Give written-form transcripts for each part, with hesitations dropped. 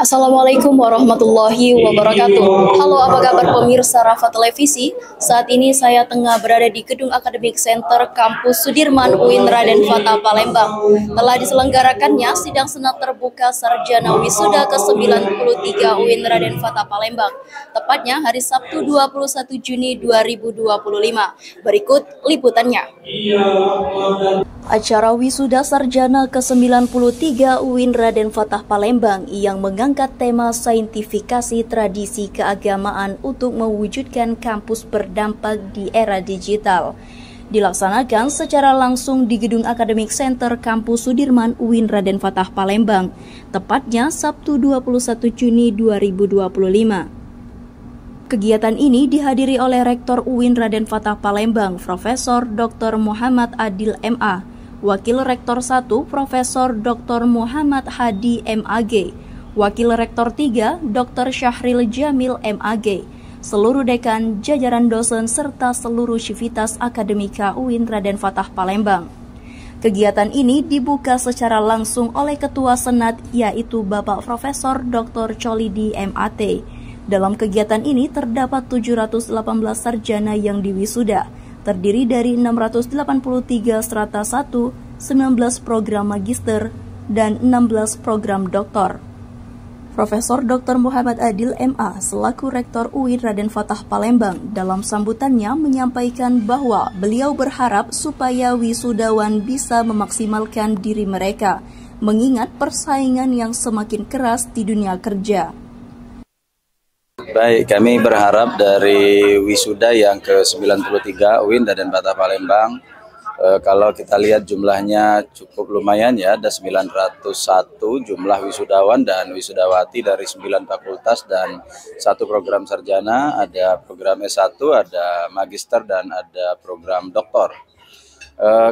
Assalamualaikum warahmatullahi wabarakatuh. Halo, apa kabar pemirsa Rafa Televisi? Saat ini saya tengah berada di Gedung Akademik Center Kampus Sudirman UIN Raden Fatah Palembang. Telah diselenggarakannya sidang senat terbuka sarjana wisuda ke-93 UIN Raden Fatah Palembang, tepatnya hari Sabtu 21 Juni 2025. Berikut liputannya. Acara wisuda sarjana ke-93 UIN Raden Fatah Palembang yang mengangkat tema saintifikasi tradisi keagamaan untuk mewujudkan kampus berdampak di era digital dilaksanakan secara langsung di Gedung Akademik Center Kampus Sudirman UIN Raden Fatah Palembang, tepatnya Sabtu 21 Juni 2025. Kegiatan ini dihadiri oleh Rektor UIN Raden Fatah Palembang, Profesor Dr. Muhammad Adil MA, Wakil Rektor 1 Profesor Dr. Muhammad Hadi MAG, Wakil Rektor 3 Dr. Syahril Jamil MAG, seluruh dekan, jajaran dosen serta seluruh sivitas akademika UIN Raden Fatah Palembang. Kegiatan ini dibuka secara langsung oleh Ketua Senat yaitu Bapak Profesor Dr. Cholidi MAT. Dalam kegiatan ini terdapat 718 sarjana yang diwisuda, terdiri dari 683 strata 1, 19 program magister, dan 16 program doktor. Profesor Dr. Muhammad Adil MA selaku Rektor UIN Raden Fatah Palembang dalam sambutannya menyampaikan bahwa beliau berharap supaya wisudawan bisa memaksimalkan diri mereka, mengingat persaingan yang semakin keras di dunia kerja. Baik, kami berharap dari wisuda yang ke-93 UIN Raden Fatah Palembang, kalau kita lihat jumlahnya cukup lumayan ya, ada 901 jumlah wisudawan dan wisudawati dari 9 fakultas dan 1 program sarjana, ada program S1, ada magister dan ada program doktor.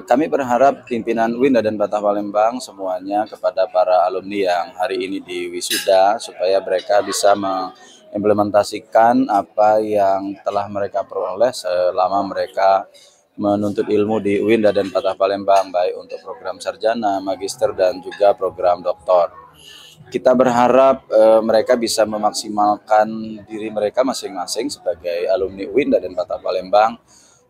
Kami berharap pimpinan UIN Raden Fatah Palembang semuanya kepada para alumni yang hari ini di wisuda supaya mereka bisa mengimplementasikan apa yang telah mereka peroleh selama mereka menuntut ilmu di UIN Raden Fatah Palembang, baik untuk program sarjana, magister, dan juga program doktor. Kita berharap mereka bisa memaksimalkan diri mereka masing-masing sebagai alumni UIN Raden Fatah Palembang,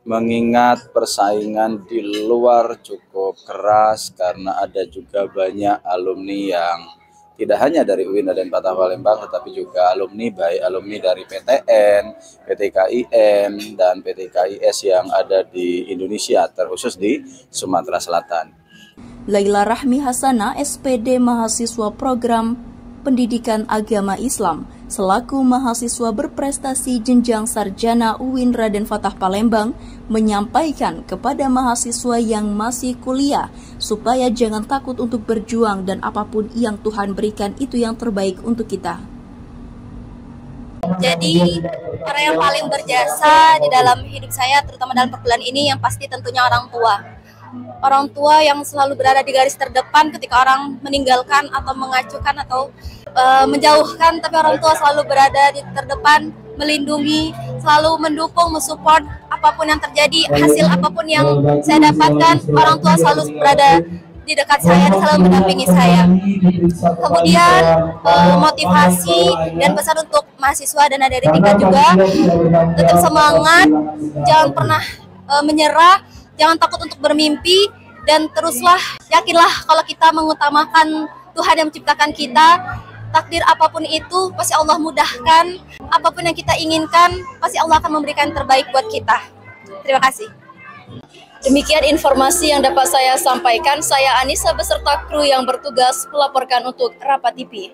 mengingat persaingan di luar cukup keras karena ada juga banyak alumni yang tidak hanya dari UIN Raden Fatah Palembang, tetapi juga alumni, baik alumni dari PTN, PTKIN, dan PTKIS yang ada di Indonesia, terkhusus di Sumatera Selatan. Laila Rahmi Hasana, SPD mahasiswa program Pendidikan Agama Islam, selaku mahasiswa berprestasi jenjang sarjana UIN Raden Fatah Palembang, menyampaikan kepada mahasiswa yang masih kuliah supaya jangan takut untuk berjuang dan apapun yang Tuhan berikan itu yang terbaik untuk kita. Jadi orang yang paling berjasa di dalam hidup saya, terutama dalam perkuliahan ini, yang pasti tentunya orang tua. Orang tua yang selalu berada di garis terdepan ketika orang meninggalkan atau mengacuhkan atau menjauhkan, tapi orang tua selalu berada di terdepan, melindungi, selalu mendukung, mensupport apapun yang terjadi, hasil apapun yang saya dapatkan, orang tua selalu berada di dekat saya dan selalu mendampingi saya. Kemudian motivasi dan pesan untuk mahasiswa dan adik-adik tingkat juga, tetap semangat, jangan pernah menyerah, jangan takut untuk bermimpi, dan teruslah yakinlah kalau kita mengutamakan Tuhan yang menciptakan kita. Takdir apapun itu pasti Allah mudahkan, apapun yang kita inginkan pasti Allah akan memberikan yang terbaik buat kita. Terima kasih. Demikian informasi yang dapat saya sampaikan. Saya Anissa beserta kru yang bertugas melaporkan untuk Rapat TV.